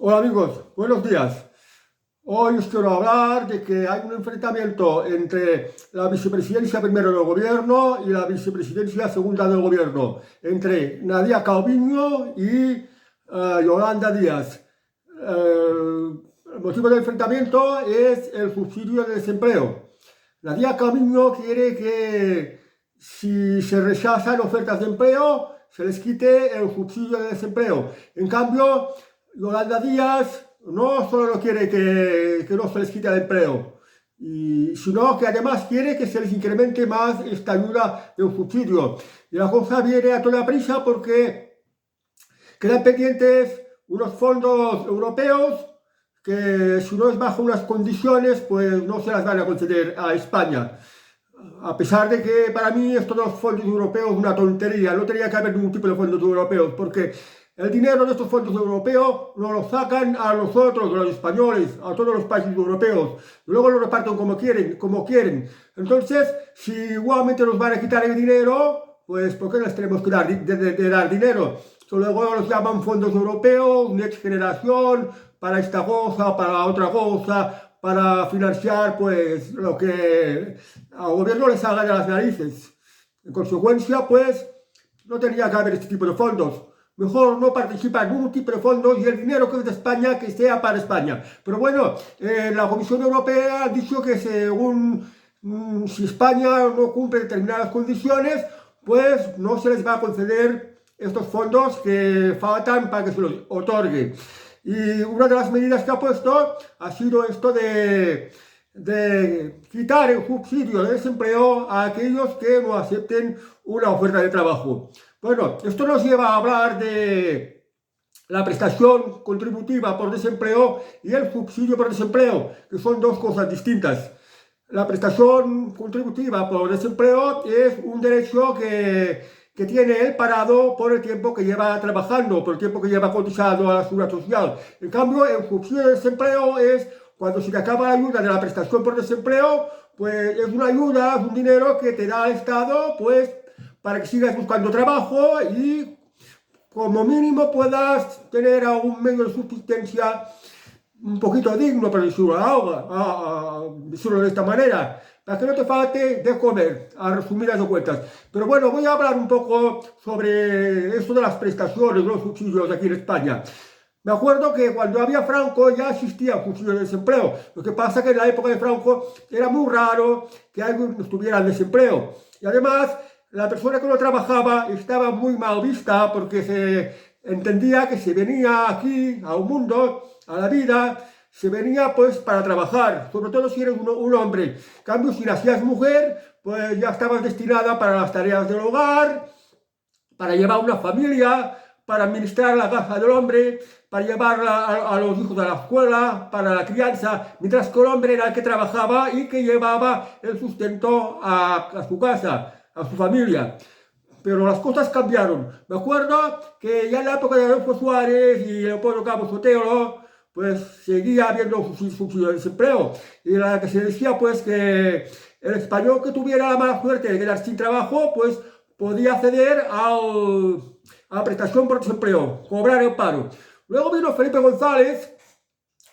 Hola amigos, buenos días. Hoy os quiero hablar de que hay un enfrentamiento entre la vicepresidencia primero del gobierno y la vicepresidencia segunda del gobierno, entre Nadia Calviño y Yolanda Díaz. El motivo del enfrentamiento es el subsidio de desempleo. Nadia Calviño quiere que si se rechazan ofertas de empleo, se les quite el subsidio de desempleo. En cambio, Yolanda Díaz no solo quiere que no se les quite el empleo, sino que además quiere que se les incremente más esta ayuda de un subsidio. Y la cosa viene a toda prisa porque quedan pendientes unos fondos europeos que si no es bajo unas condiciones, pues no se las van a conceder a España. A pesar de que para mí esto de los fondos europeos es una tontería, no tenía que haber ningún tipo de fondos europeos, porque el dinero de estos fondos europeos nos lo sacan a nosotros, a los españoles, a todos los países europeos, y luego lo reparten como quieren, como quieren. Entonces, si igualmente nos van a quitar el dinero, pues ¿por qué les tenemos que dar, dar dinero? Luego los llaman fondos europeos, Next Generación, para esta cosa, para otra cosa, para financiar pues lo que al gobierno les salga de las narices. En consecuencia, pues no tenía que haber este tipo de fondos. Mejor no participa en ningún tipo de fondos y el dinero que es de España que sea para España. Pero bueno, la Comisión Europea ha dicho que según si España no cumple determinadas condiciones, pues no se les va a conceder estos fondos que faltan para que se los otorgue. Y una de las medidas que ha puesto ha sido esto de quitar el subsidio de desempleo a aquellos que no acepten una oferta de trabajo. Bueno, esto nos lleva a hablar de la prestación contributiva por desempleo y el subsidio por desempleo, que son dos cosas distintas. La prestación contributiva por desempleo es un derecho que tiene el parado por el tiempo que lleva trabajando, por el tiempo que lleva cotizado a la seguridad social. En cambio, el subsidio de desempleo es cuando se te acaba la ayuda de la prestación por desempleo, pues es una ayuda, es un dinero que te da el Estado, pues para que sigas buscando trabajo y como mínimo puedas tener algún medio de subsistencia un poquito digno, para decirlo de esta manera, para que no te falte de comer, a resumidas cuentas. Pero bueno, voy a hablar un poco sobre esto de las prestaciones, los subsidios aquí en España. Me acuerdo que cuando había Franco ya existía un subsidio de desempleo. Lo que pasa es que en la época de Franco era muy raro que alguien estuviera en desempleo. Y además, la persona que no trabajaba estaba muy mal vista porque se entendía que se venía aquí a un mundo, a la vida, se venía pues para trabajar, sobre todo si eres un hombre. En cambio, si nacías mujer, pues ya estabas destinada para las tareas del hogar, para llevar una familia, para administrar la casa del hombre, para llevarla a los hijos a la escuela, para la crianza, mientras que el hombre era el que trabajaba y que llevaba el sustento a su casa, a su familia. Pero las cosas cambiaron. Me acuerdo que ya en la época de Adolfo Suárez y Leopoldo Cabo Sotelo, pues seguía habiendo subsidio de desempleo. Y la que se decía pues que el español que tuviera la mala suerte de quedar sin trabajo, pues podía acceder a la prestación por desempleo, cobrar el paro. Luego vino Felipe González.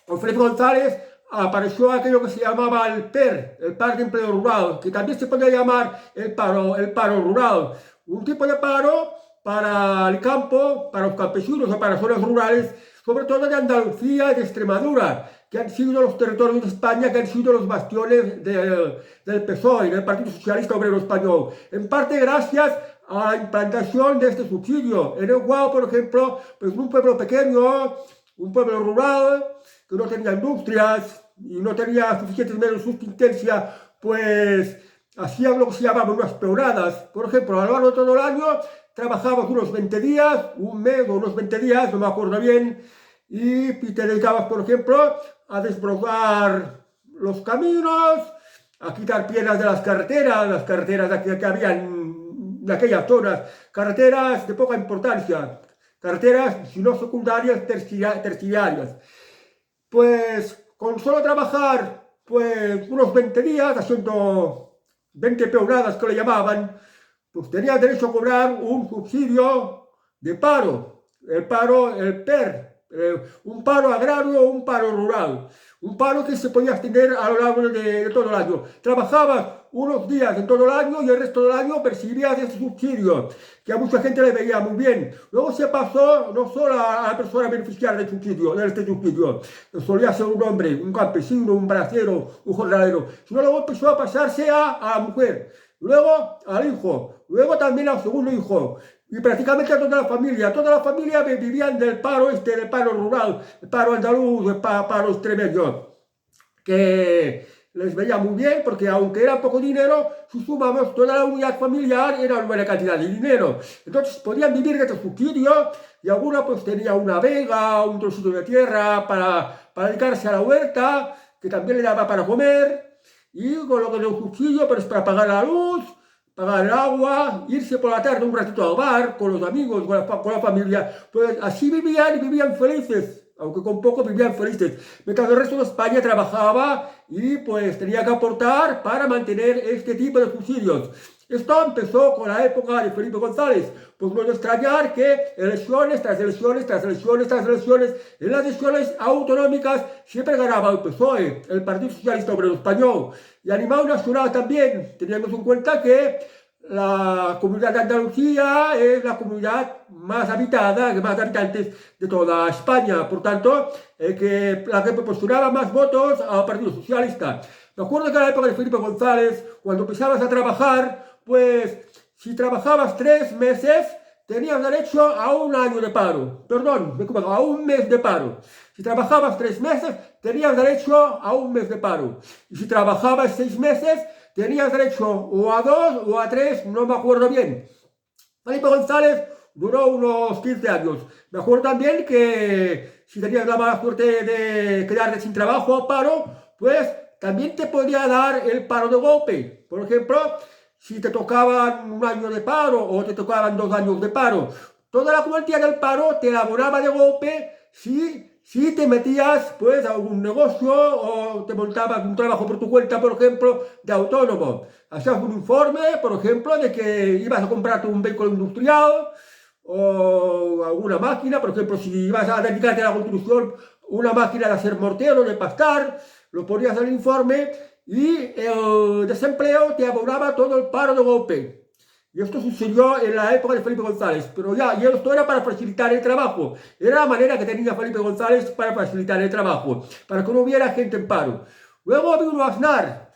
Con Felipe González apareció aquello que se llamaba el PER, el Par de Empleo Rural, que también se podía llamar el paro rural. Un tipo de paro para el campo, para los campesinos o para zonas rurales, sobre todo de Andalucía y de Extremadura, que han sido los territorios de España, que han sido los bastiones del PSOE, del Partido Socialista Obrero Español. En parte gracias a la implantación de este subsidio, en el cual, por ejemplo, pues un pueblo pequeño, un pueblo rural, que no tenía industrias y no tenía suficientes medios de subsistencia, pues hacían lo que se llamaban unas peonadas. Por ejemplo, a lo largo de todo el año trabajabas unos 20 días, un mes o unos 20 días, no me acuerdo bien, y te dedicabas, por ejemplo, a desbrozar los caminos, a quitar piedras de las carreteras que había en aquellas zonas, carreteras de poca importancia, carreteras, si no secundarias, terciarias. Pues con solo trabajar pues unos 20 días, haciendo 20 peonadas que le llamaban, pues tenía derecho a cobrar un subsidio de paro, el PER, un paro agrario o un paro rural. Un paro que se podía extender a lo largo de todo el año. Trabajabas unos días en todo el año y el resto del año percibías ese subsidio, que a mucha gente le veía muy bien. Luego se pasó no solo a la persona beneficiaria del subsidio, de este subsidio, que solía ser un hombre, un campesino, un bracero, un jornalero, sino luego empezó a pasarse a la mujer, luego al hijo, luego también al segundo hijo. Y prácticamente a toda la familia vivían del paro del paro rural, el paro andaluz, el paro extremeño, que les veía muy bien porque aunque era poco dinero, si sumamos toda la unidad familiar era una buena cantidad de dinero. Entonces podían vivir de este subsidio y alguna pues tenía una vega, un trocito de tierra para dedicarse a la huerta, que también le daba para comer, y con lo que de un subsidio pues para pagar la luz, pagar el agua, irse por la tarde un ratito al bar con los amigos, con la familia, pues así vivían y vivían felices, aunque con poco vivían felices, mientras el resto de España trabajaba y pues tenía que aportar para mantener este tipo de subsidios. Esto empezó con la época de Felipe González, pues no es de extrañar que elecciones tras elecciones, tras elecciones, tras elecciones, en las elecciones autonómicas siempre ganaba el PSOE, el Partido Socialista Obrero Español, y a nivel nacional también, teniendo en cuenta que la comunidad de Andalucía es la comunidad más habitada, de más habitantes de toda España, por tanto, la que proporcionaba más votos al Partido Socialista. Me acuerdo que en la época de Felipe González, cuando empezabas a trabajar, pues si trabajabas 3 meses, tenías derecho a un año de paro. Perdón, me equivoco, a un mes de paro. Si trabajabas 3 meses, tenías derecho a un mes de paro. Y si trabajabas 6 meses, tenías derecho o a 2 o a 3, no me acuerdo bien. Felipe González duró unos 15 años. Me acuerdo también que si tenías la mala suerte de quedarte sin trabajo o paro, pues también te podía dar el paro de golpe. Por ejemplo, si te tocaban un año de paro o te tocaban 2 años de paro, toda la cuantía del paro te la abonaba de golpe si te metías pues a algún negocio o te montabas un trabajo por tu cuenta, por ejemplo, de autónomo. Hacías un informe, por ejemplo, de que ibas a comprarte un vehículo industrial o alguna máquina, por ejemplo, si ibas a dedicarte a la construcción, una máquina de hacer mortero, de pastar, lo ponías en el informe y el desempleo te abonaba todo el paro de golpe. Y esto sucedió en la época de Felipe González, pero y esto era para facilitar el trabajo. Era la manera que tenía Felipe González para facilitar el trabajo, para que no hubiera gente en paro. Luego vino Aznar,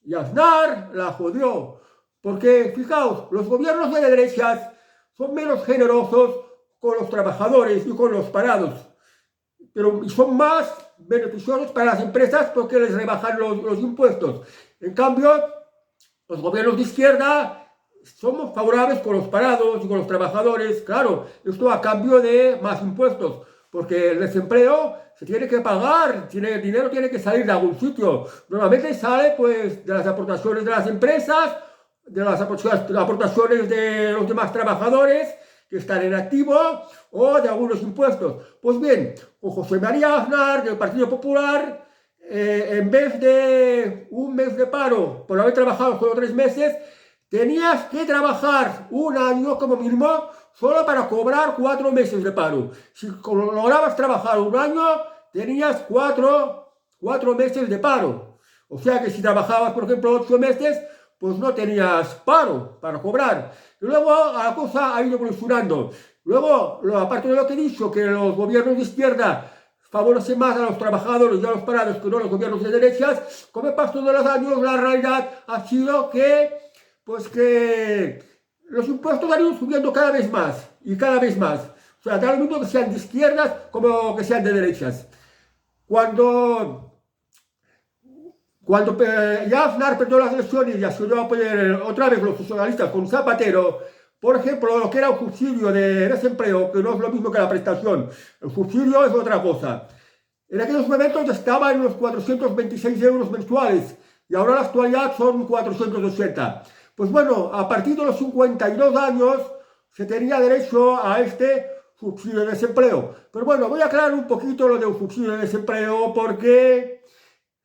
y Aznar la jodió, porque fijaos, los gobiernos de derechas son menos generosos con los trabajadores y con los parados, pero son más beneficiosos para las empresas porque les rebajan los impuestos. En cambio, los gobiernos de izquierda somos favorables con los parados y con los trabajadores, claro, esto a cambio de más impuestos, porque el desempleo se tiene que pagar, el dinero tiene que salir de algún sitio. Normalmente sale pues de las aportaciones de las empresas, de las aportaciones de los demás trabajadores que están en activo o de algunos impuestos. Pues bien, con José María Aznar del Partido Popular, en vez de un mes de paro por haber trabajado solo 3 meses, tenías que trabajar un año como mínimo solo para cobrar 4 meses de paro. Si lograbas trabajar un año, tenías 4 meses de paro. O sea que si trabajabas, por ejemplo, 8 meses, pues no tenías paro para cobrar. Y luego la cosa ha ido evolucionando. Luego, aparte de lo que he dicho, que los gobiernos de izquierda favorecen más a los trabajadores y a los parados que no los gobiernos de derechas, con el paso de los años la realidad ha sido que los impuestos han ido subiendo cada vez más y cada vez más. O sea, da lo mismo que sean de izquierdas como que sean de derechas. Cuando ya Aznar perdió las elecciones y asumió a apoyar otra vez los socialistas con Zapatero, por ejemplo, lo que era un subsidio de desempleo, que no es lo mismo que la prestación, el subsidio es otra cosa. En aquellos momentos estaba en los 426 euros mensuales y ahora en la actualidad son 480. Pues bueno, a partir de los 52 años se tenía derecho a este subsidio de desempleo. Pero bueno, voy a aclarar un poquito lo del subsidio de desempleo porque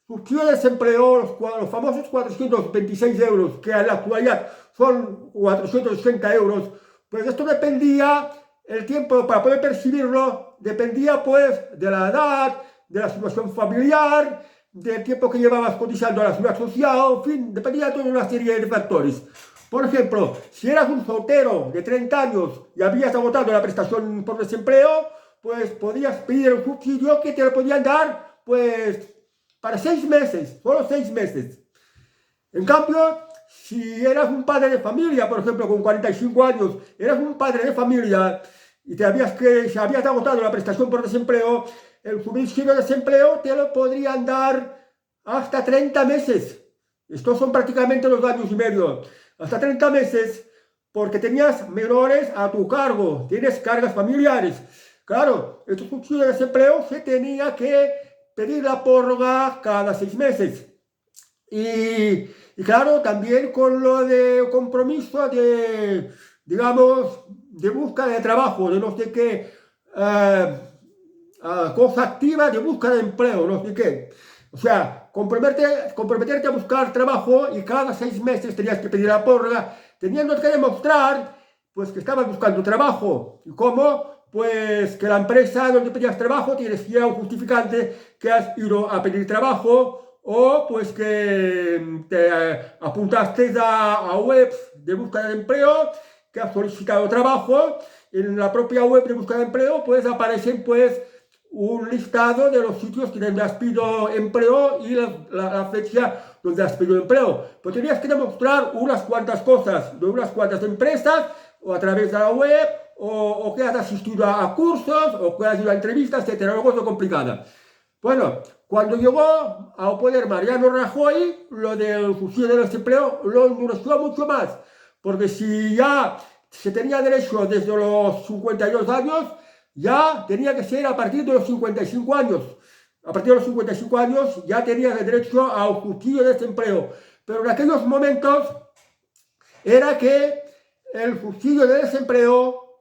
subsidio de desempleo, los famosos 426 euros, que en la actualidad son 480 euros, pues esto dependía el tiempo para poder percibirlo dependía pues de la edad, de la situación familiar, del tiempo que llevabas cotizando a la seguridad social, en fin, dependía de toda una serie de factores. Por ejemplo, si eras un soltero de 30 años y habías agotado la prestación por desempleo, pues podías pedir un subsidio que te lo podían dar pues para 6 meses, solo 6 meses. En cambio, si eras un padre de familia, por ejemplo, con 45 años, eras un padre de familia y si habías agotado la prestación por desempleo, el subsidio de desempleo te lo podrían dar hasta 30 meses. Estos son prácticamente 2 años y medio. Hasta 30 meses, porque tenías menores a tu cargo, tienes cargas familiares. Claro, estos subsidios de desempleo se tenía que pedir la prórroga cada 6 meses. Y claro, también con lo de compromiso de, digamos, de búsqueda de trabajo, de no sé qué, cosa activa de búsqueda de empleo, no sé qué. O sea, comprometerte a buscar trabajo y cada 6 meses tenías que pedir la prórroga, teniendo que demostrar pues que estabas buscando trabajo. ¿Y cómo? Pues que la empresa donde pedías trabajo tienes ya un justificante que has ido a pedir trabajo, o pues que te apuntaste a webs de búsqueda de empleo, que has solicitado trabajo. En la propia web de búsqueda de empleo pues aparecen pues un listado de los sitios donde has pedido empleo y la fecha donde has pedido empleo. Pues tenías que demostrar unas cuantas cosas de unas cuantas empresas, o a través de la web, o que has asistido a cursos, o que has ido a entrevistas, etc. Una cosa complicada. Bueno, cuando llegó al poder Mariano Rajoy, lo del subsidio de desempleo lo endureció mucho más, porque si ya se tenía derecho desde los 52 años, ya tenía que ser a partir de los 55 años. A partir de los 55 años ya tenías el derecho al subsidio de desempleo. Pero en aquellos momentos era que el subsidio de desempleo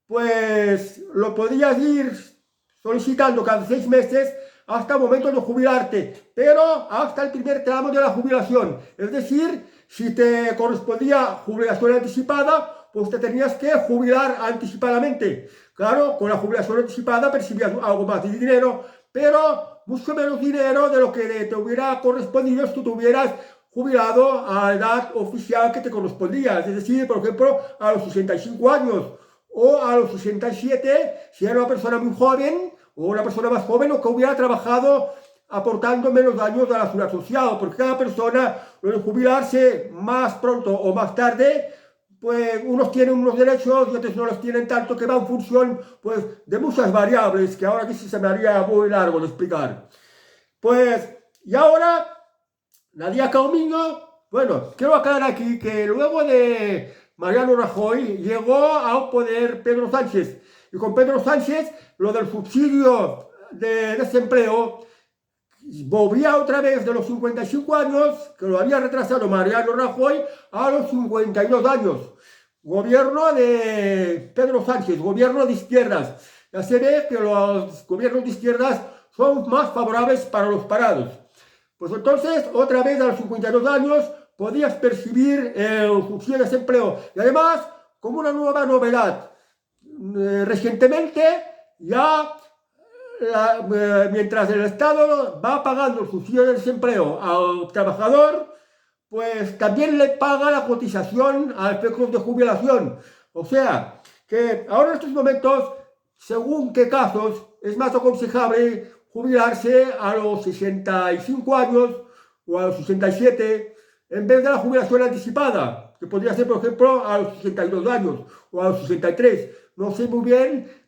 pues lo podías ir solicitando cada 6 meses hasta el momento de jubilarte, pero hasta el primer tramo de la jubilación. Es decir, si te correspondía jubilación anticipada, pues te tenías que jubilar anticipadamente. Claro, con la jubilación anticipada percibías algo más de dinero, pero mucho menos dinero de lo que te hubiera correspondido si tú te hubieras jubilado a la edad oficial que te correspondía. Es decir, por ejemplo, a los 65 años o a los 67, si era una persona muy joven o una persona más joven, o que hubiera trabajado aportando menos años a la seguridad social, porque cada persona, lo de jubilarse más pronto o más tarde, pues unos tienen unos derechos y otros no los tienen tanto, que va en función pues de muchas variables, que ahora aquí sí se me haría muy largo de explicar. Pues, y ahora, Nadia Calviño, bueno, quiero aclarar aquí que luego de Mariano Rajoy llegó al poder Pedro Sánchez, y con Pedro Sánchez lo del subsidio de desempleo volvía otra vez de los 55 años, que lo había retrasado Mariano Rajoy, a los 52 años. Gobierno de Pedro Sánchez, gobierno de izquierdas. Ya se ve que los gobiernos de izquierdas son más favorables para los parados. Pues entonces, otra vez a los 52 años, podías percibir el subsidio de desempleo. Y además, como una nueva novedad, recientemente ya mientras el Estado va pagando el subsidio de desempleo al trabajador, pues también le paga la cotización a efectos de jubilación. O sea, que ahora en estos momentos, según qué casos, es más aconsejable jubilarse a los 65 años o a los 67, en vez de la jubilación anticipada, que podría ser, por ejemplo, a los 62 años o a los 63. No sé muy bien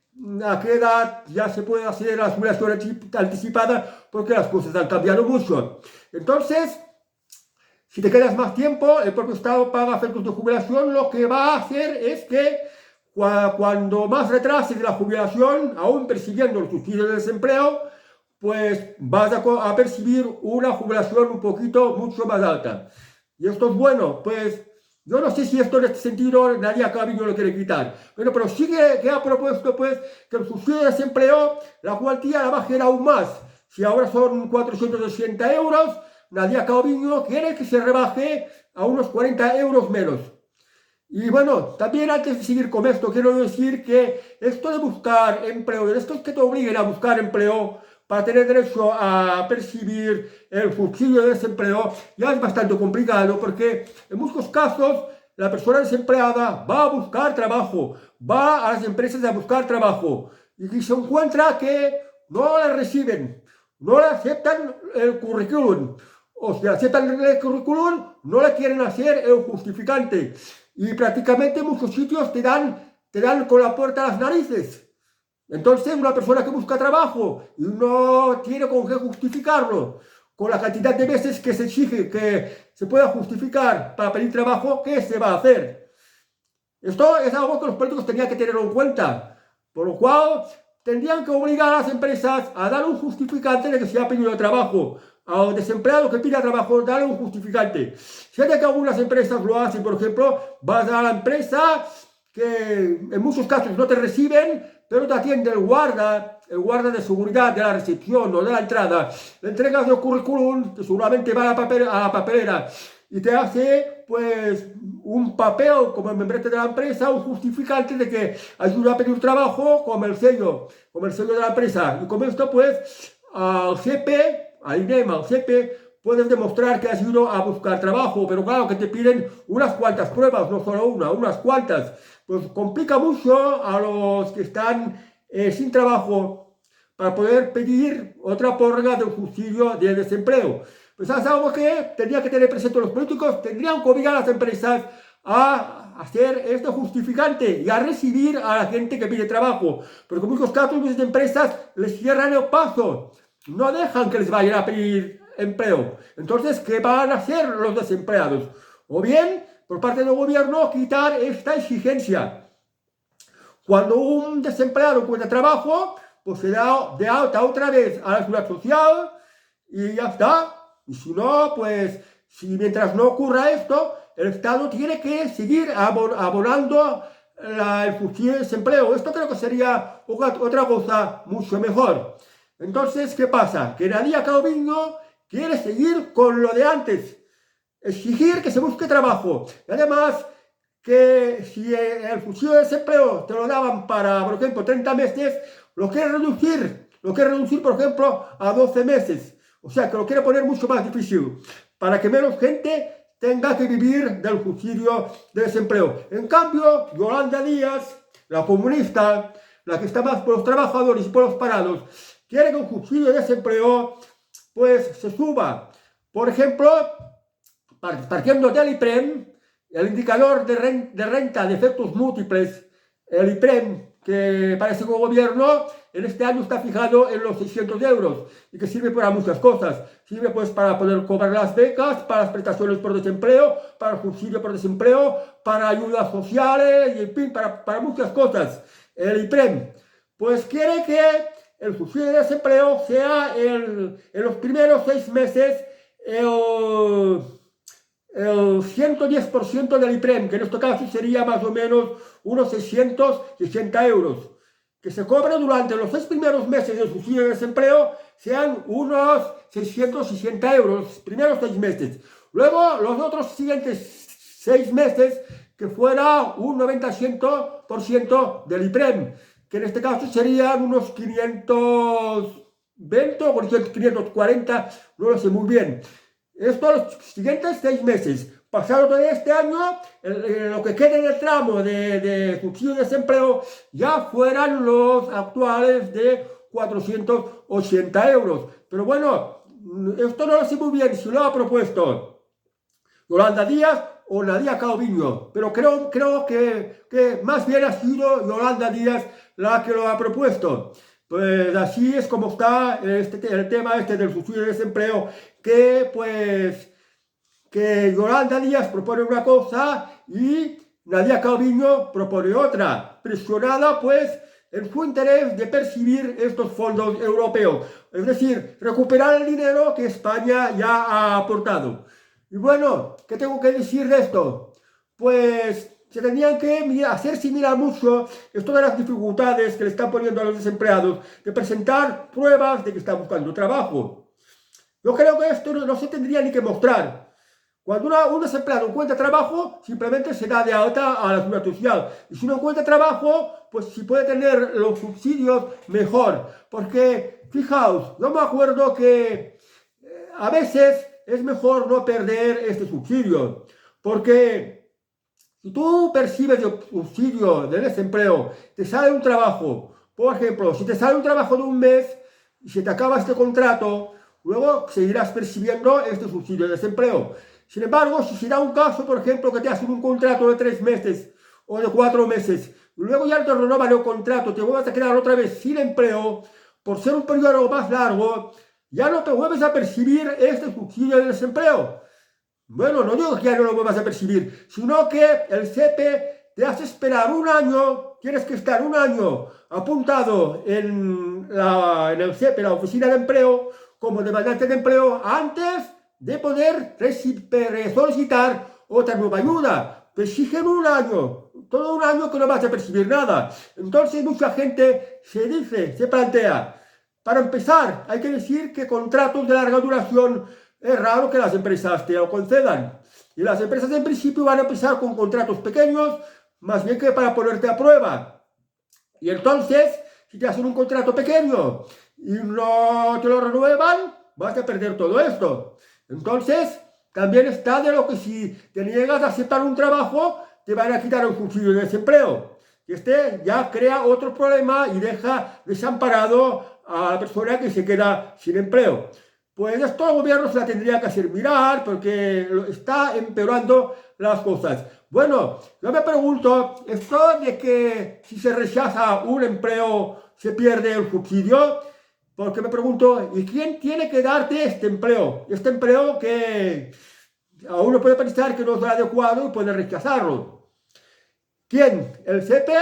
a qué edad ya se puede hacer la jubilación anticipada, porque las cosas han cambiado mucho. Entonces, si te quedas más tiempo, el propio Estado paga efectos de jubilación. Lo que va a hacer es que cuando más retrases la jubilación, aún persiguiendo el subsidio de desempleo, pues vas a percibir una jubilación un poquito mucho más alta. Y esto es bueno, pues yo no sé si esto en este sentido Nadia Calviño lo quiere quitar. Bueno, pero sí que ha propuesto pues que el subsidio de desempleo, la cuantía la bajen aún más. Si ahora son 480 euros, Nadia Calviño quiere que se rebaje a unos 40 euros menos. Y bueno, también antes de seguir con esto, quiero decir que esto de buscar empleo, esto es que te obliguen a buscar empleo para tener derecho a percibir el subsidio de desempleo, ya es bastante complicado porque en muchos casos la persona desempleada va a buscar trabajo, va a las empresas a buscar trabajo y se encuentra que no la reciben, no le aceptan el currículum. O si aceptan el currículum, no le quieren hacer el justificante. Y prácticamente muchos sitios te dan con la puerta a las narices. Entonces, una persona que busca trabajo y no tiene con qué justificarlo, con la cantidad de veces que se exige que se pueda justificar para pedir trabajo, ¿qué se va a hacer? Esto es algo que los políticos tenían que tener en cuenta, por lo cual tendrían que obligar a las empresas a dar un justificante de que se ha pedido trabajo. A un desempleado que pida trabajo, darle un justificante. Si hay que algunas empresas lo hacen, por ejemplo, vas a la empresa que en muchos casos no te reciben, pero te atiende el guarda de seguridad de la recepción o de la entrada. Le entregas el currículum, que seguramente va a la papelera y te hace pues un papel como el membrete de la empresa, un justificante de que ayuda a pedir trabajo como el sello de la empresa. Y con esto pues al CP, al INEM, al CP, puedes demostrar que has ido a buscar trabajo, pero claro que te piden unas cuantas pruebas, no solo una, unas cuantas. Pues complica mucho a los que están sin trabajo para poder pedir otra prórroga del subsidio de desempleo. Pues es algo que tendría que tener presente los políticos, tendrían que obligar a las empresas a hacer este justificante y a recibir a la gente que pide trabajo, porque en muchos casos muchas empresas les cierran el paso, no dejan que les vayan a pedir empleo. Entonces, ¿qué van a hacer los desempleados? O bien, por parte del gobierno, quitar esta exigencia. Cuando un desempleado encuentra trabajo, pues se da de alta otra vez a la seguridad social y ya está. Y si no, pues, si mientras no ocurra esto, el Estado tiene que seguir abonando el subsidio de desempleo. Esto creo que sería otra cosa mucho mejor. Entonces, ¿qué pasa? Que Nadia Calviño quiere seguir con lo de antes, exigir que se busque trabajo. Y además, que si el subsidio de desempleo te lo daban para, por ejemplo, 30 meses, lo quiere reducir, por ejemplo, a 12 meses. O sea, que lo quiere poner mucho más difícil, para que menos gente tenga que vivir del subsidio de desempleo. En cambio, Yolanda Díaz, la comunista, la que está más por los trabajadores y por los parados, quiere que el subsidio de desempleo pues se suba. Por ejemplo, partiendo del IPREM, el indicador de renta de efectos múltiples, el IPREM, que parece que el gobierno en este año está fijado en los 600 euros y que sirve para muchas cosas. Sirve pues para poder cobrar las becas, para las prestaciones por desempleo, para el subsidio por desempleo, para ayudas sociales y en fin, para muchas cosas. El IPREM pues quiere que el subsidio de desempleo sea en los primeros 6 meses el 110% del IPREM, que en este caso sería más o menos unos 660 euros. Que se cobre durante los 6 primeros meses del subsidio de desempleo sean unos 660 euros, los primeros 6 meses. Luego, los otros siguientes 6 meses, que fuera un 90% del IPREM, que en este caso serían unos 520 o 540, no lo sé muy bien. Esto los siguientes 6 meses. Pasado todo este año, lo que quede en el tramo de subsidio de desempleo ya fueran los actuales de 480 euros. Pero bueno, esto no lo sé muy bien si lo ha propuesto Yolanda Díaz o Nadia Calviño, pero creo que más bien ha sido Yolanda Díaz la que lo ha propuesto. Pues así es como está el tema del subsidio de desempleo, que Yolanda Díaz propone una cosa y Nadia Calviño propone otra, presionada pues en su interés de percibir estos fondos europeos, es decir, recuperar el dinero que España ya ha aportado. Y bueno, ¿qué tengo que decir de esto? Pues se tendrían que hacerse mirar mucho esto de las dificultades que le están poniendo a los desempleados, de presentar pruebas de que están buscando trabajo. Yo creo que esto no se tendría ni que mostrar. Cuando un desempleado encuentra trabajo, simplemente se da de alta a la seguridad social. Y si no encuentra trabajo, pues si puede tener los subsidios, mejor. Porque, fijaos, yo me acuerdo que a veces es mejor no perder este subsidio. Porque si tú percibes el subsidio de desempleo, te sale un trabajo, por ejemplo, si te sale un trabajo de un mes y se te acaba este contrato, luego seguirás percibiendo este subsidio de desempleo. Sin embargo, si se da un caso, por ejemplo, que te hacen un contrato de 3 meses o de 4 meses, y luego ya no te renovan el contrato, te vuelves a quedar otra vez sin empleo, por ser un periodo más largo, ya no te vuelves a percibir este subsidio de desempleo. Bueno, no digo que ya no lo vuelvas a percibir, sino que el SEPE te hace esperar un año, tienes que estar un año apuntado en el SEPE, la oficina de empleo, como demandante de empleo, antes de poder solicitar otra nueva ayuda. Te exigen un año, todo un año que no vas a percibir nada. Entonces mucha gente se plantea, para empezar, hay que decir que contratos de larga duración es raro que las empresas te lo concedan. Y las empresas en principio van a empezar con contratos pequeños, más bien que para ponerte a prueba. Y entonces, si te hacen un contrato pequeño y no te lo renuevan, vas a perder todo esto. Entonces, también está de lo que si te niegas a aceptar un trabajo, te van a quitar un subsidio de desempleo. Y este ya crea otro problema y deja desamparado a la persona que se queda sin empleo. Pues esto el gobierno se la tendría que hacer mirar porque está empeorando las cosas. Bueno, yo me pregunto, esto de que si se rechaza un empleo se pierde el subsidio, porque me pregunto, ¿y quién tiene que darte este empleo? Este empleo que a uno puede pensar que no es adecuado y puede rechazarlo. ¿Quién? ¿El SEPE?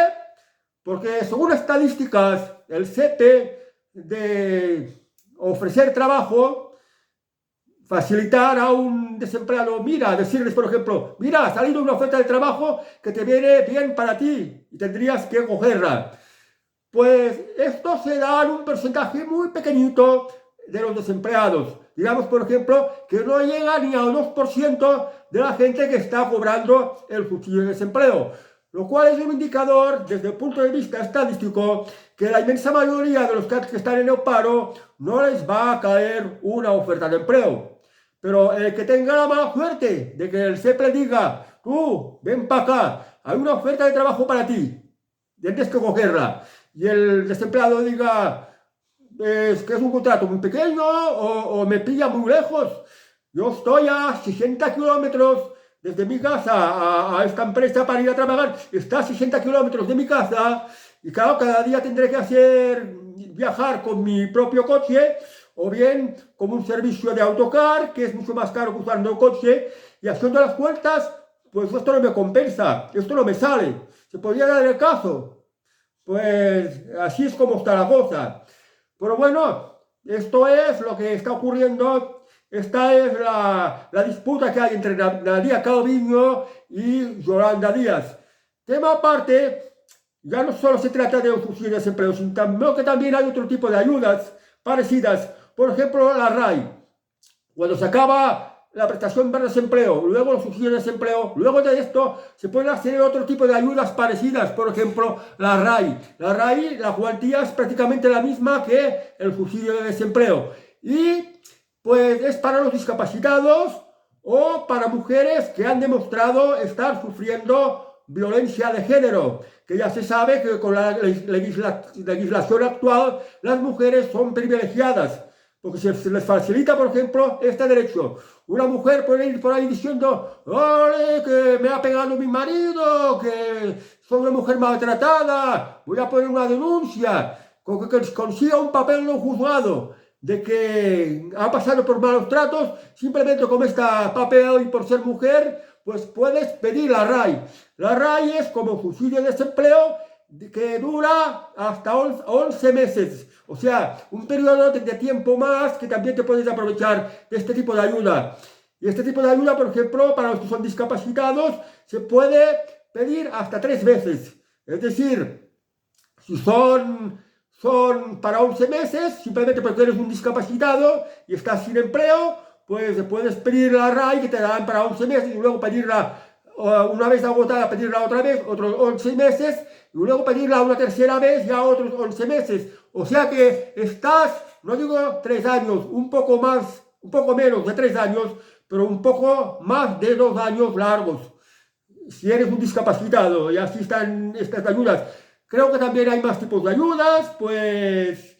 Porque según estadísticas, el SEPE de ofrecer trabajo, facilitar a un desempleado, mira, decirles, por ejemplo, mira, ha salido una oferta de trabajo que te viene bien para ti y tendrías que cogerla. Pues esto se da en un porcentaje muy pequeñito de los desempleados. Digamos, por ejemplo, que no llega ni al 2% de la gente que está cobrando el subsidio de desempleo. Lo cual es un indicador, desde el punto de vista estadístico, que la inmensa mayoría de los que están en el paro no les va a caer una oferta de empleo. Pero el que tenga la mala suerte de que el SEPE diga, tú, ven para acá, hay una oferta de trabajo para ti, tienes que cogerla. Y el desempleado diga, es que es un contrato muy pequeño o me pilla muy lejos. Yo estoy a 60 kilómetros desde mi casa a esta empresa para ir a trabajar. Está a 60 kilómetros de mi casa y claro, cada día tendré que viajar con mi propio coche o bien con un servicio de autocar, que es mucho más caro que usando el coche, y haciendo las cuentas, pues esto no me compensa, esto no me sale. Se podría dar el caso. Pues así es como está la cosa. Pero bueno, esto es lo que está ocurriendo. Esta es la disputa que hay entre Nadia Calviño y Yolanda Díaz. Tema aparte, ya no solo se trata de un subsidio de desempleo, sino que también hay otro tipo de ayudas parecidas. Por ejemplo, la RAI. Cuando se acaba la prestación para desempleo, luego los subsidios de desempleo, luego de esto se pueden hacer otro tipo de ayudas parecidas, por ejemplo, la RAI. La RAI, la cuantía es prácticamente la misma que el subsidio de desempleo. Y pues es para los discapacitados o para mujeres que han demostrado estar sufriendo violencia de género, que ya se sabe que con la legislación actual las mujeres son privilegiadas. Porque se les facilita, por ejemplo, este derecho. Una mujer puede ir por ahí diciendo, ¡ole, que me ha pegado mi marido, que soy una mujer maltratada, voy a poner una denuncia! Con que consiga un papel en un juzgado de que ha pasado por malos tratos, simplemente con este papel y por ser mujer, pues puedes pedir la RAI. La RAI es como subsidio de desempleo que dura hasta 11 meses. O sea, un periodo de tiempo más que también te puedes aprovechar de este tipo de ayuda. Y este tipo de ayuda, por ejemplo, para los que son discapacitados, se puede pedir hasta 3 veces. Es decir, si son para 11 meses, simplemente porque eres un discapacitado y estás sin empleo, pues puedes pedir la RAI que te dan para 11 meses y luego pedirla una vez agotada, pedirla otra vez, otros 11 meses, y luego pedirla una tercera vez ya otros 11 meses. O sea que estás, no digo 3 años, un poco más, un poco menos de 3 años, pero un poco más de 2 años largos. Si eres un discapacitado, y así están estas ayudas. Creo que también hay más tipos de ayudas, pues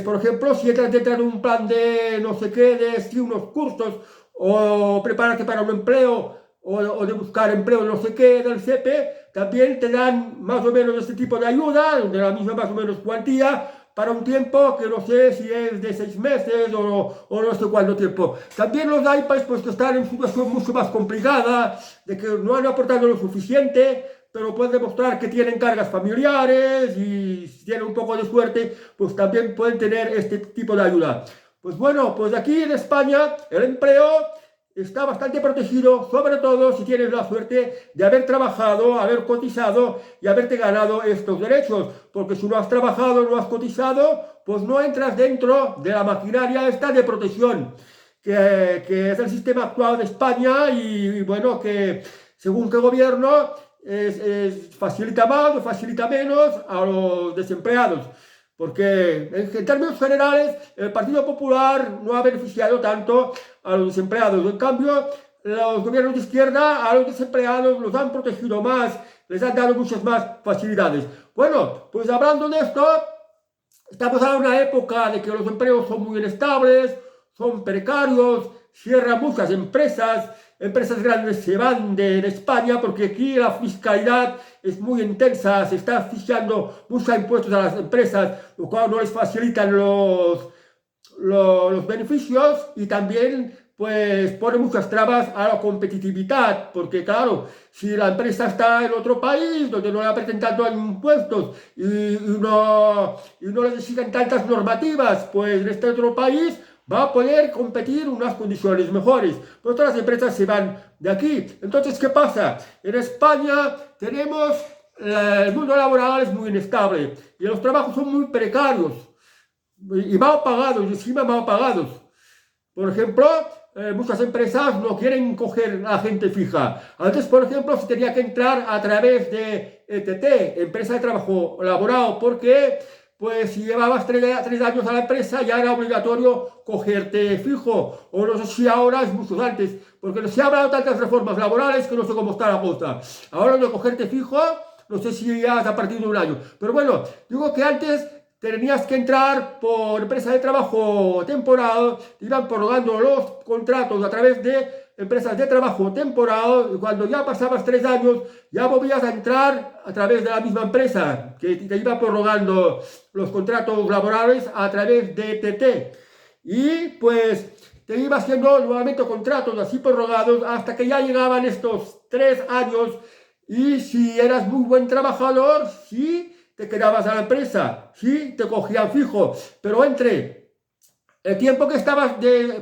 por ejemplo, si entras dentro de un plan de no sé qué, de sí, unos cursos, o prepararte para un empleo, o de buscar empleo no sé qué del CEPE, también te dan más o menos este tipo de ayuda, de la misma más o menos cuantía, para un tiempo que no sé si es de 6 meses o no sé cuánto tiempo. También los iPads pues que están en situación mucho más complicada, de que no han aportado lo suficiente, pero pueden demostrar que tienen cargas familiares y si tienen un poco de suerte, pues también pueden tener este tipo de ayuda. Pues bueno, pues aquí en España el empleo está bastante protegido, sobre todo si tienes la suerte de haber trabajado, haber cotizado y haberte ganado estos derechos, porque si no has trabajado, no has cotizado, pues no entras dentro de la maquinaria esta de protección, que es el sistema actual de España y bueno, que según qué gobierno facilita más o facilita menos a los desempleados. Porque en términos generales el Partido Popular no ha beneficiado tanto a los desempleados. En cambio, los gobiernos de izquierda a los desempleados los han protegido más, les han dado muchas más facilidades. Bueno, pues hablando de esto, estamos en una época de que los empleos son muy inestables, son precarios, cierran muchas empresas, empresas grandes se van de España porque aquí la fiscalidad es muy intensa, se está fichando muchos impuestos a las empresas, lo cual no les facilitan los beneficios y también pues pone muchas trabas a la competitividad, porque claro, si la empresa está en otro país donde no le apreten tanto impuestos y no les exigen tantas normativas, pues en este otro país va a poder competir en unas condiciones mejores. Pues todas las empresas se van de aquí. Entonces, ¿qué pasa? En España tenemos, el mundo laboral es muy inestable y los trabajos son muy precarios y mal pagados, y encima mal pagados. Por ejemplo, muchas empresas no quieren coger a gente fija. Antes, por ejemplo, se tenía que entrar a través de ETT, Empresa de Trabajo Laboral, porque pues si llevabas 3 años a la empresa ya era obligatorio cogerte fijo, o no sé si ahora es mucho antes, porque se han hablado tantas reformas laborales que no sé cómo está la cosa. Ahora de cogerte fijo, no sé si ya es a partir de un año. Pero bueno, digo que antes tenías que entrar por empresa de trabajo temporal, iban prorrogando los contratos a través de empresas de trabajo temporal, y cuando ya pasabas 3 años, ya volvías a entrar a través de la misma empresa, que te iba prorrogando los contratos laborales a través de TT. Y pues te iba haciendo nuevamente contratos así prorrogados hasta que ya llegaban estos 3 años, y si eras muy buen trabajador, sí, te quedabas a la empresa, sí, te cogían fijo, pero entre el tiempo que estabas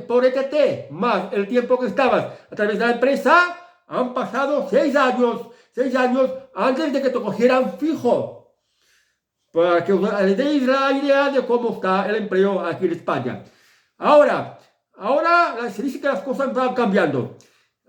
por ETT más el tiempo que estabas a través de la empresa, han pasado 6 años antes de que te cogieran fijo, para que os deis la idea de cómo está el empleo aquí en España. Ahora se dice que las cosas van cambiando.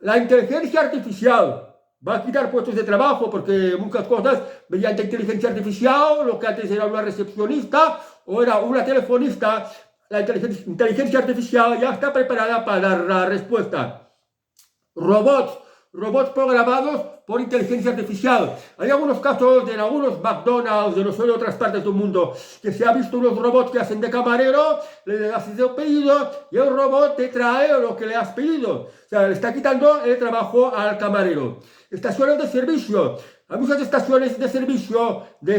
La inteligencia artificial va a quitar puestos de trabajo porque muchas cosas mediante inteligencia artificial, lo que antes era una recepcionista o era una telefonista, la inteligencia artificial ya está preparada para dar la respuesta. Robots programados por inteligencia artificial. Hay algunos casos en algunos McDonald's, de no sé, de otras partes del mundo, que se ha visto unos robots que hacen de camarero, le haces el pedido y el robot te trae lo que le has pedido. O sea, le está quitando el trabajo al camarero. Estaciones de servicio. Hay muchas estaciones de servicio de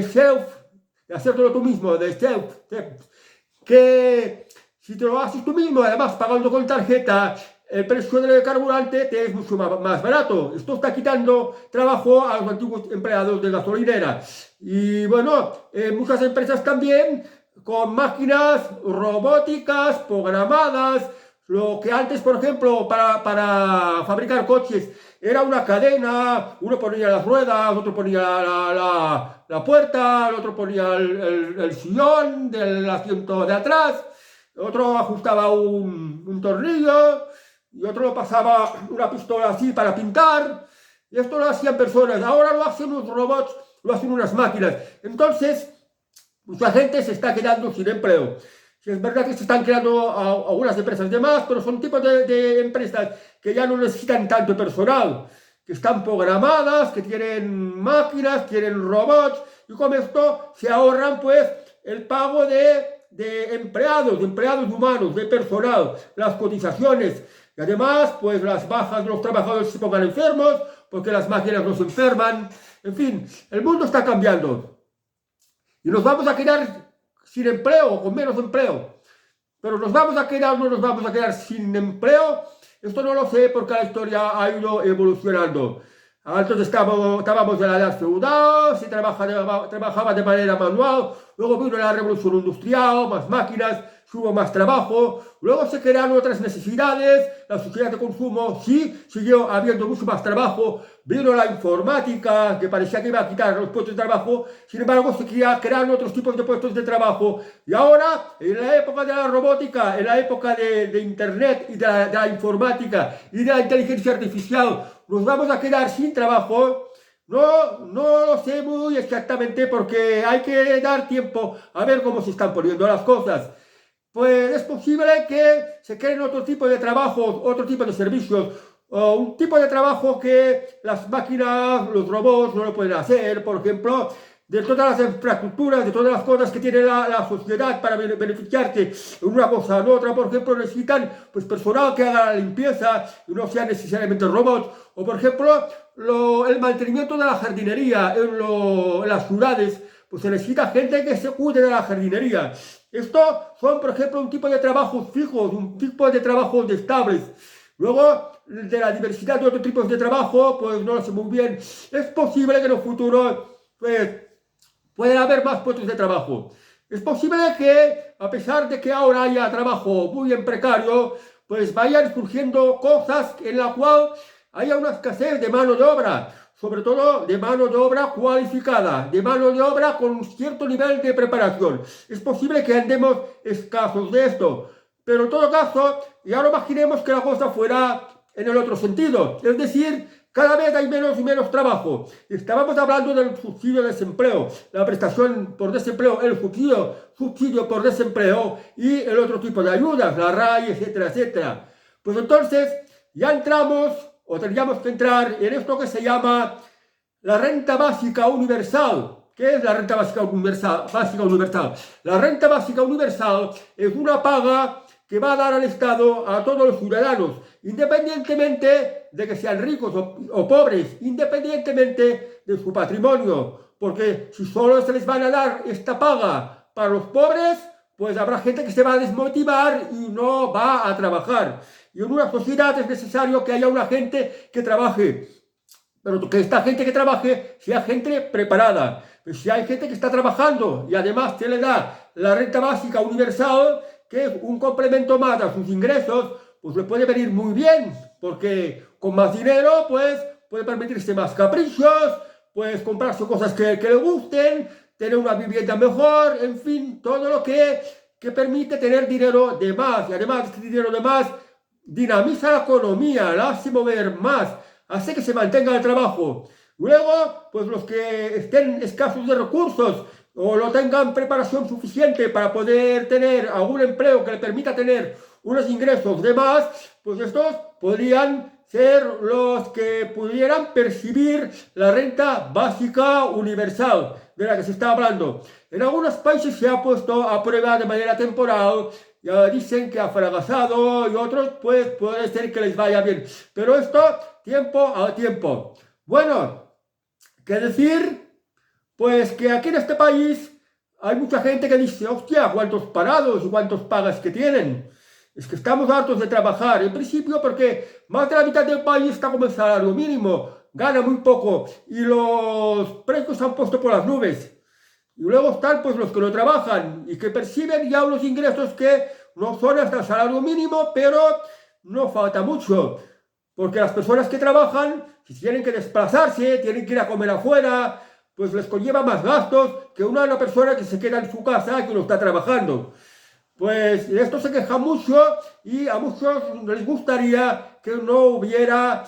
hacértelo tú mismo, que si te lo haces tú mismo, además pagando con tarjeta, el precio del carburante te es mucho más barato. Esto está quitando trabajo a los antiguos empleados de gasolinera. Y bueno, muchas empresas también con máquinas robóticas programadas, lo que antes, por ejemplo, para fabricar coches era una cadena, uno ponía las ruedas, otro ponía la puerta, el otro ponía el sillón del asiento de atrás. otro ajustaba un tornillo y otro pasaba una pistola así para pintar. Y esto lo hacían personas, ahora lo hacen unos robots, lo hacen unas máquinas. Entonces, mucha gente se está quedando sin empleo. Sí, es verdad que se están creando algunas empresas de más, pero son tipos de empresas que ya no necesitan tanto personal, que están programadas, que tienen máquinas, tienen robots, y con esto se ahorran pues el pago de empleados humanos, de personal, las cotizaciones, y además pues las bajas de los trabajadores se pongan enfermos, porque las máquinas no se enferman. En fin, el mundo está cambiando y nos vamos a quedar sin empleo o con menos empleo. Pero nos vamos a quedar o no nos vamos a quedar sin empleo, esto no lo sé porque la historia ha ido evolucionando. Antes estábamos en la edad feudal, se trabajaba de manera manual, luego vino la revolución industrial, más máquinas, hubo más trabajo, luego se crearon otras necesidades, la sociedad de consumo sí siguió habiendo mucho más trabajo, vino la informática que parecía que iba a quitar los puestos de trabajo, sin embargo se crearon otros tipos de puestos de trabajo, y ahora en la época de la robótica, en la época de internet y de la informática y de la inteligencia artificial, nos vamos a quedar sin trabajo. No lo sé muy exactamente porque hay que dar tiempo a ver cómo se están poniendo las cosas. Pues es posible que se creen otro tipo de trabajos, otro tipo de servicios, un tipo de trabajo que las máquinas, los robots no lo pueden hacer. Por ejemplo, de todas las infraestructuras, de todas las cosas que tiene la sociedad para beneficiarse en una cosa o en otra, por ejemplo, necesitan pues, personal que haga la limpieza y no sean necesariamente robots. O por ejemplo, el mantenimiento de la jardinería en las ciudades, pues se necesita gente que se cuide de la jardinería. Estos son, por ejemplo, un tipo de trabajos fijos, un tipo de trabajos estables. Luego, de la diversidad de otros tipos de trabajo, pues no lo sé muy bien. Es posible que en el futuro, pues, pueden haber más puestos de trabajo. Es posible que, a pesar de que ahora haya trabajo muy en precario, pues vayan surgiendo cosas en la cual haya una escasez de mano de obra, sobre todo de mano de obra cualificada, de mano de obra con un cierto nivel de preparación. Es posible que andemos escasos de esto, pero en todo caso, ya no imaginemos que la cosa fuera en el otro sentido, es decir, cada vez hay menos y menos trabajo. Estábamos hablando del subsidio de desempleo, la prestación por desempleo, el subsidio por desempleo y el otro tipo de ayudas, la RAI, etcétera, etcétera. Pues entonces ya entramos, o tendríamos que entrar en esto que se llama la renta básica universal. ¿Qué es la renta básica universal? La renta básica universal es una paga que va a dar al Estado a todos los ciudadanos, independientemente de que sean ricos o pobres, independientemente de su patrimonio. Porque si solo se les van a dar esta paga para los pobres, pues habrá gente que se va a desmotivar y no va a trabajar. Y en una sociedad es necesario que haya una gente que trabaje, pero que esta gente que trabaje sea gente preparada. Pues si hay gente que está trabajando y además se le da la renta básica universal, que es un complemento más a sus ingresos, pues le puede venir muy bien, porque con más dinero pues puede permitirse más caprichos, pues comprarse cosas que le gusten, tener una vivienda mejor, en fin, todo lo que permite tener dinero de más. Y además este dinero de más dinamiza la economía, la hace mover más, hace que se mantenga el trabajo. Luego, pues los que estén escasos de recursos o no tengan preparación suficiente para poder tener algún empleo que le permita tener unos ingresos de más, pues estos podrían ser los que pudieran percibir la renta básica universal de la que se está hablando. En algunos países se ha puesto a prueba de manera temporal, ya dicen que ha fracasado y otros pues puede ser que les vaya bien, pero esto tiempo a tiempo. Bueno, ¿qué decir? Pues que aquí en este país hay mucha gente que dice, hostia, cuántos parados y cuántos pagas que tienen. Es que estamos hartos de trabajar, en principio porque más de la mitad del país está como el salario mínimo, gana muy poco y los precios se han puesto por las nubes. Y luego están pues los que no trabajan y que perciben ya unos ingresos que no son hasta el salario mínimo, pero no falta mucho. Porque las personas que trabajan, si tienen que desplazarse, tienen que ir a comer afuera, pues les conlleva más gastos que una persona que se queda en su casa y que no está trabajando. pues esto se queja mucho y a muchos les gustaría que no hubieran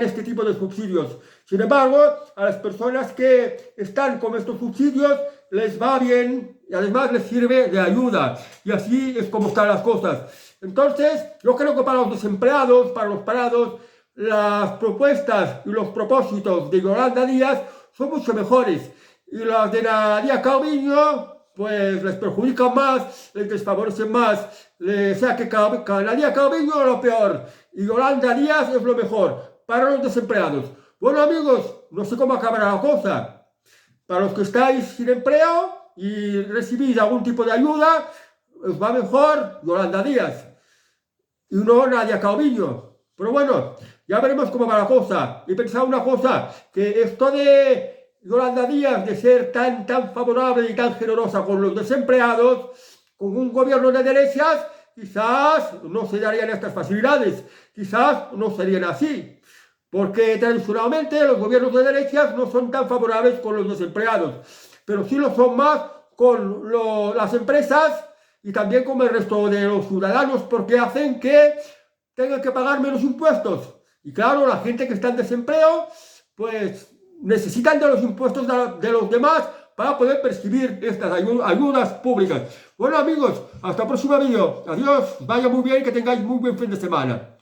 este tipo de subsidios. Sin embargo, a las personas que están con estos subsidios les va bien y además les sirve de ayuda. Y así es como están las cosas. Entonces, yo creo que para los desempleados, para los parados, las propuestas y los propósitos de Yolanda Díaz son mucho mejores. Y las de Nadia Calviño, pues les perjudican más, les desfavorecen más. O sea que Nadia Calviño es lo peor y Yolanda Díaz es lo mejor para los desempleados. Bueno amigos, no sé cómo acabará la cosa. Para los que estáis sin empleo y recibís algún tipo de ayuda, os va mejor Yolanda Díaz y no Nadia Calviño. Pero bueno, ya veremos cómo va la cosa. Y pensaba una cosa, que esto de Yolanda Díaz de ser tan favorable y tan generosa con los desempleados, con un gobierno de derechas, quizás no se darían estas facilidades, quizás no serían así. Porque tradicionalmente los gobiernos de derechas no son tan favorables con los desempleados, pero sí lo son más con las empresas y también con el resto de los ciudadanos, porque hacen que tengan que pagar menos impuestos. Y claro, la gente que está en desempleo, pues necesitan de los impuestos de los demás para poder percibir estas ayudas públicas. Bueno amigos, hasta el próximo vídeo. Adiós, vaya muy bien y que tengáis muy buen fin de semana.